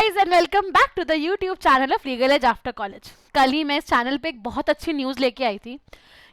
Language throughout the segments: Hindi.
Guys and welcome back to the YouTube channel of Legal Edge after college. कल ही मैं इस चैनल पे एक बहुत अच्छी न्यूज़ लेके आई थी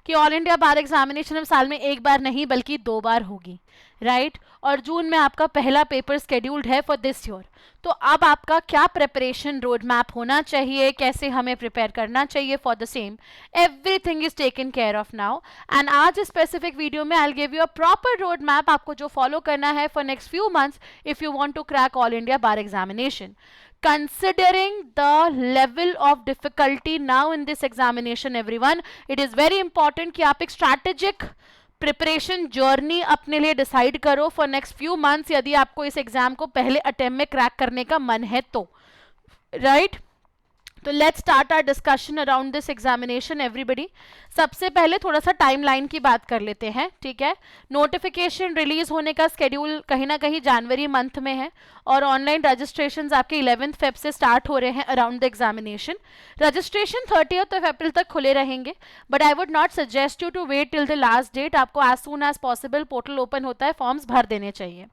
कि ऑल इंडिया बार एग्जामिनेशन अब साल में एक बार नहीं बल्कि 2 बार होगी, राइट? और जून में आपका पहला पेपर स्केड्यूल्ड है फॉर दिस ईयर। तो अब आपका क्या प्रिपरेशन रोड मैप होना चाहिए, कैसे हमें प्रिपेयर करना चाहिए for the same, everything is taken care of now. And आज स्पेसिफिक वीडियो में I will give you a proper road map आपको जो फॉलो करना है for next few months if you want to crack all India bar examination. Considering the level of difficulty now in this examination, everyone, it is very important कि आप एक strategic प्रिपरेशन जर्नी अपने लिए डिसाइड करो फॉर नेक्स्ट फ्यू मंथ्स, यदि आपको इस एग्जाम को पहले अटेम्प्ट में क्रैक करने का मन है तो, राइट? तो let's start our discussion around this examination everybody. सबसे पहले थोड़ा सा टाइमलाइन की बात कर लेते हैं, ठीक है? नोटिफिकेशन रिलीज होने का स्केड्यूल कहीं ना कहीं जनवरी मंथ में है और ऑनलाइन रजिस्ट्रेशंस आपके 11 फेब से स्टार्ट हो रहे हैं around the examination. Registration 30th of April तक खुले रहेंगे, but I would not suggest you to wait till the last date. आपको as soon as possible portal open होता है, फॉर्म्स भर देने चाहिए।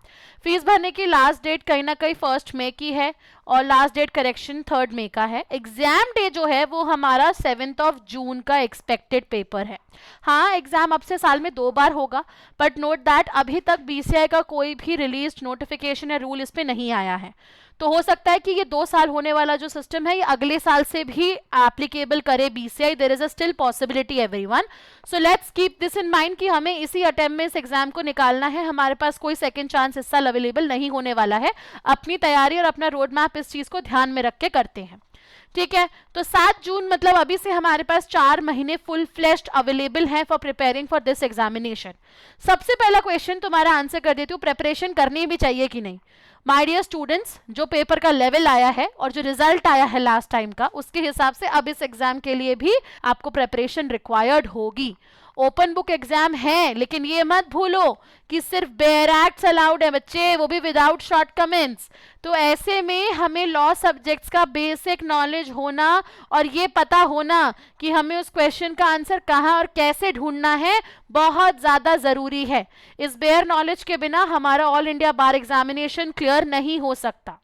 फीस भरने की लास्ट डेट कहीं ना कहीं 1 मई की है और लास्ट डेट करेक्शन 3 मई का है। एग्जाम डे जो है वो हमारा 7 जून का एक्सपेक्टेड पेपर है। हाँ, एग्जाम अब से साल में 2 बार होगा, बट नोट दैट अभी तक बीसीआई का कोई भी रिलीज नोटिफिकेशन या रूल इस पे नहीं आया है। तो हो सकता है कि ये 2 साल होने वाला जो सिस्टम है ये अगले साल से भी एप्लीकेबल करे BCI. There is a still possibility everyone, so let's keep this in mind कि हमें इसी अटेम्प्ट में इस एग्जाम को निकालना है। हमारे पास कोई सेकंड चांस इस साल अवेलेबल नहीं होने वाला है। अपनी तैयारी और अपना रोड मैप इस चीज को ध्यान में रख के करते हैं, ठीक है? तो 7 जून मतलब अभी से हमारे पास 4 महीने फुल फ्लेश्ड अवेलेबल हैं for preparing for this examination. सबसे पहला क्वेश्चन तुम्हारा आंसर कर देती हूँ, प्रिपरेशन करनी भी चाहिए कि नहीं। माय डियर स्टूडेंट्स, जो पेपर का लेवल आया है और जो रिजल्ट आया है लास्ट टाइम का, उसके हिसाब से अब इस एग्जाम के लिए भी आपको प्रिपरेशन रिक्वायर्ड होगी। ओपन बुक एग्जाम है, लेकिन ये मत भूलो कि सिर्फ बेयर एक्ट्स अलाउड है बच्चे, वो भी विदाउट शॉर्ट कमेंट्स। तो ऐसे में हमें लॉ सब्जेक्ट्स का बेसिक नॉलेज होना और ये पता होना कि हमें उस क्वेश्चन का आंसर कहाँ और कैसे ढूंढना है बहुत ज्यादा जरूरी है। इस बेयर नॉलेज के बिना हमारा all India bar examination clear नहीं हो सकता।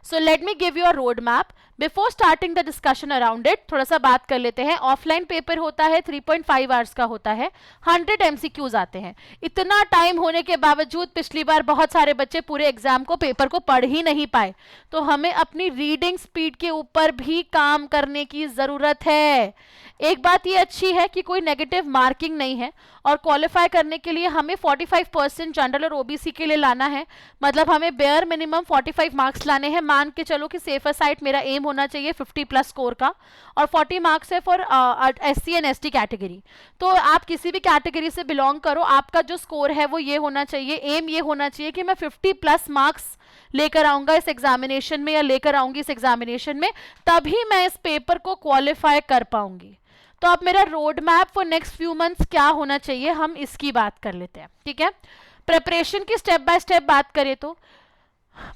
So let me give you a road map. Before starting the discussion around it, थोड़ा सा बात कर लेते हैं। ऑफलाइन पेपर होता है 3.5 आवर्स का होता है, 100 MCQs आते हैं। इतना टाइम होने के बावजूद पिछली बार बहुत सारे बच्चे पूरे एग्जाम को पेपर को पढ़ ही नहीं पाए। तो हमें अपनी रीडिंग स्पीड के ऊपर भी काम करने की जरूरत है। एक बात ये अच्छी है कि कोई नेगेटिव मार्किंग नहीं है और क्वालिफाई करने के लिए हमें 45% जनरल और ओबीसी के लिए लाना है। मतलब हमें बेयर मिनिमम 45 मार्क्स लाने हैं। मान के चलो कि सेफर साइड मेरा एम होना चाहिए 50+ स्कोर का, और 40 मार्क्स है for SC and ST category. तो आप किसी भी कैटेगरी से बिलोंग करो, आपका जो स्कोर है वो ये होना चाहिए, एम ये होना चाहिए कि मैं 50+ मार्क्स लेकर आऊंगा इस एग्जामिनेशन में या लेकर आऊंगी इस एग्जामिनेशन में, तभी मैं इस पेपर को क्वालिफाई कर पाऊंगी। तो अब मेरा road map for next few months क्या होना चाहिए, हम इसकी बात कर लेते हैं, ठीक है? प्रिपरेशन की स्टेप बाय स्टेप बात करें तो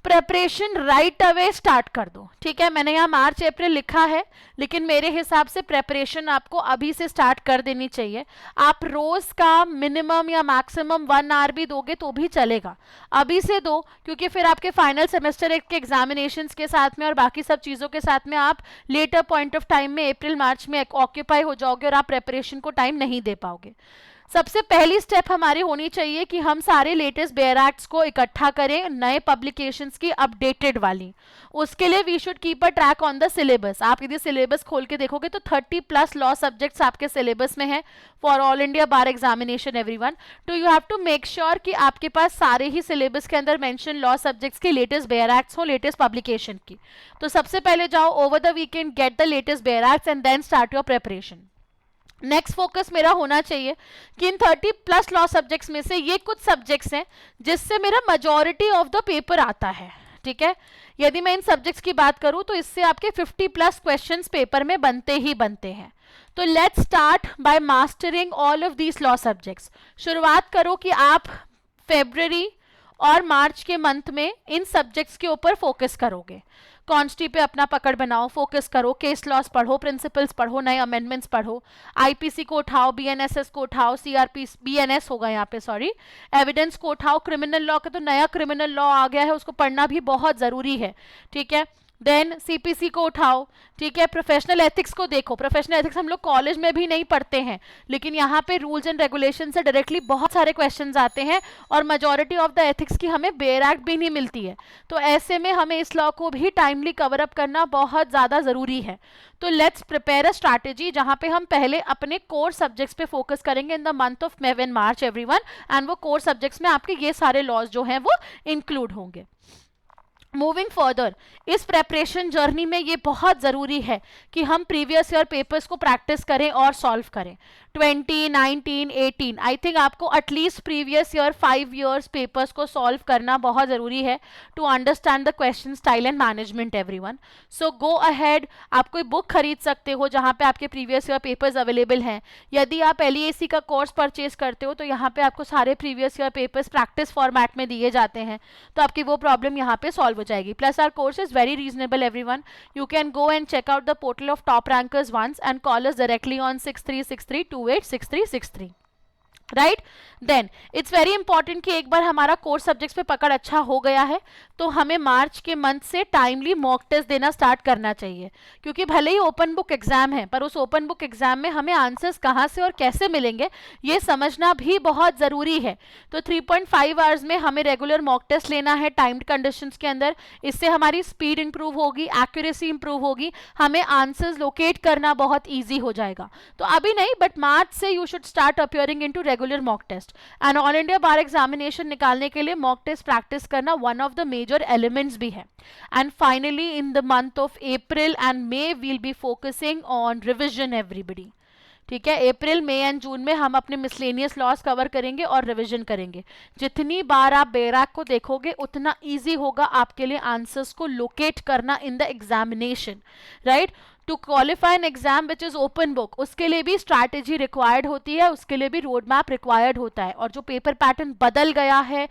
प्रिपरेशन राइट अवे स्टार्ट कर दो, ठीक है? मैंने यहाँ मार्च अप्रैल लिखा है, लेकिन मेरे हिसाब से प्रिपरेशन आपको अभी से स्टार्ट कर देनी चाहिए। आप रोज का मिनिमम या मैक्सिमम 1 आवर भी दोगे तो भी चलेगा, अभी से दो, क्योंकि फिर आपके फाइनल सेमेस्टर के एग्जामिनेशंस के साथ में और बाकी सब चीज़ों के साथ में आप लेटर पॉइंट ऑफ टाइम में अप्रैल मार्च में ऑक्यूपाई हो जाओगे और आप प्रिपरेशन को टाइम नहीं दे पाओगे। सबसे पहली स्टेप हमारी होनी चाहिए कि हम सारे लेटेस्ट बेयर एक्ट्स को इकट्ठा करें, नए पब्लिकेशंस की अपडेटेड वाली। उसके लिए we should keep a track on the syllabus. आप यदि सिलेबस खोल के देखोगे तो 30+ लॉ सब्जेक्ट्स आपके सिलेबस में है for all India bar examination everyone. तो you have to make sure कि आपके पास सारे ही सिलेबस के अंदर मेंशन लॉ सब्जेक्ट्स के लेटेस्ट बेयर एक्ट्स हो, लेटेस्ट पब्लिकेशन की। तो सबसे पहले जाओ over the weekend, get the latest bare acts and then start your preparation. Next focus मेरा होना चाहिए कि इन 30+ लॉ सब्जेक्ट्स में से ये कुछ सब्जेक्ट्स हैं जिससे मेरा मेजॉरिटी ऑफ द पेपर आता है, ठीक है? यदि मैं इन सब्जेक्ट्स की बात करूं तो इससे आपके 50+ क्वेश्चंस पेपर में बनते ही बनते हैं। तो let's start by mastering all of these law subjects. शुरुआत करो कि आप फरवरी और मार्च के मंथ में इन सब्जेक्ट्स के ऊपर फोकस करोगे। कॉन्स्टी पे अपना पकड़ बनाओ, फोकस करो, केस लॉस पढ़ो, प्रिंसिपल्स पढ़ो, नए अमेंडमेंट्स पढ़ो, आईपीसी को उठाओ, बीएनएसएस को उठाओ, सीआरपी बीएनएस होगा यहाँ पे, सॉरी, एविडेंस को उठाओ, क्रिमिनल लॉ का तो नया क्रिमिनल लॉ आ गया है, उसको पढ़ना भी बहुत जरूरी है, ठीक है। देन सीपीसी को उठाओ, ठीक है। प्रोफेशनल एथिक्स को देखो, प्रोफेशनल एथिक्स हम लोग कॉलेज में भी नहीं पढ़ते हैं, लेकिन यहाँ पे रूल्स एंड रेगुलेशन से डायरेक्टली बहुत सारे क्वेश्चंस आते हैं और मेजॉरिटी ऑफ द एथिक्स की हमें बेयर एक्ट भी नहीं मिलती है, तो ऐसे में हमें इस लॉ को भी टाइमली कवर अप करना बहुत ज़्यादा ज़रूरी है। तो लेट्स प्रिपेयर अ स्ट्रैटेजी जहाँ पे हम पहले अपने कोर सब्जेक्ट्स पे फोकस करेंगे इन the month of May and March everyone, and वो कोर सब्जेक्ट्स में आपके ये सारे लॉज जो हैं वो इंक्लूड होंगे। मूविंग फर्दर, इस प्रेपरेशन जर्नी में ये बहुत ज़रूरी है कि हम प्रीवियस ईयर पेपर्स को प्रैक्टिस करें और सॉल्व करें। 20, 19, 18, आई थिंक आपको at least previous year 5 years papers को सॉल्व करना बहुत ज़रूरी है to understand the question style and management everyone. So go ahead, आप कोई बुक खरीद सकते हो जहाँ पे आपके प्रीवियस ईयर पेपर्स अवेलेबल हैं। यदि आप LEAC का कोर्स परचेज करते हो तो यहाँ पे आपको सारे previous year papers practice format में दिए जाते हैं, तो आपकी वो प्रॉब्लम यहाँ पे सॉल्व हो जाएगी। Plus our course is very reasonable everyone, you can go and check out the portal of Top Rankers once and call us directly on 6363286363, right. Then it's very important कि एक बार हमारा कोर्स सब्जेक्ट्स पे पकड़ अच्छा हो गया है तो हमें मार्च के मंथ से टाइमली मॉक टेस्ट देना स्टार्ट करना चाहिए, क्योंकि भले ही ओपन बुक एग्जाम है पर उस ओपन बुक एग्जाम में हमें आंसर्स कहाँ से और कैसे मिलेंगे ये समझना भी बहुत ज़रूरी है। तो 3.5 आवर्स में हमें रेगुलर मॉक टेस्ट लेना है टाइम्ड कंडीशंस के अंदर, इससे हमारी स्पीड इंप्रूव होगी, एक्यूरेसी इंप्रूव होगी, हमें आंसर्स लोकेट करना बहुत ईजी हो जाएगा। तो अभी नहीं, बट मार्च से you should start appearing into regular mock test. And all India bar examination निकालने के लिए मॉक टेस्ट प्रैक्टिस करना one of the major elements भी है। And finally in the month of April and May will be focusing on revision everybody, ठीक है। अप्रैल, मई एंड जून में हम अपने मिसलेनियस लॉस कवर करेंगे और रिवीजन करेंगे। जितनी बार आप बेरैक को देखोगे उतना इजी होगा आपके लिए आंसर्स को लोकेट करना in the examination, right. To qualify an exam which is open book, उसके लिए भी स्ट्रैटेजी रिक्वायर्ड होती है, उसके लिए भी रोड मैप रिक्वायर्ड होता है, और जो पेपर पैटर्न बदल गया है,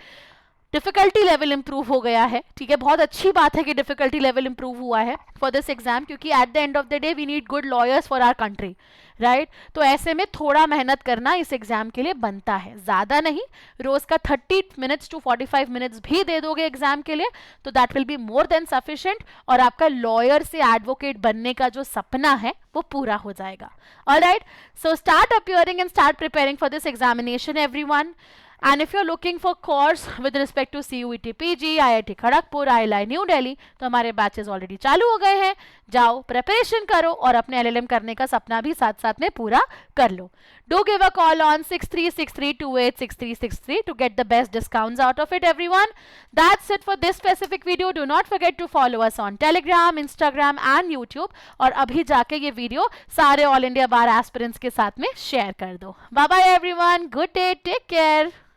डिफिकल्टी लेवल इंप्रूव हो गया है, ठीक है। बहुत अच्छी बात है कि डिफिकल्टी लेवल इंप्रूव हुआ है फॉर दिस एग्जाम, क्योंकि at the end of the day we need good lawyers for our country, right. तो ऐसे में थोड़ा मेहनत करना इस एग्जाम के लिए बनता है, ज़्यादा नहीं, रोज का 30 मिनट्स टू 45 मिनट्स भी दे दोगे एग्जाम के लिए तो that will be more than sufficient, और आपका लॉयर से एडवोकेट बनने का जो सपना है वो पूरा हो जाएगा। Alright, so start appearing and start preparing for this examination everyone. And if you're looking for course with respect to CUET PG, IIT Kharagpur, ILI new Delhi, तो हमारे बैचेस ऑलरेडी चालू हो गए हैं। जाओ, प्रिपरेशन करो और अपने LLM करने का सपना भी साथ साथ में पूरा कर लो। Do give a call on 6363286363 to get the best discounts out of it, everyone. That's it for this specific video. Do not forget to follow us on Telegram, Instagram and YouTube. और अभी जाके ये वीडियो सारे ऑल इंडिया बार एस्पिरेंट्स के साथ में शेयर कर दो। Bye bye everyone. Good day. Take care.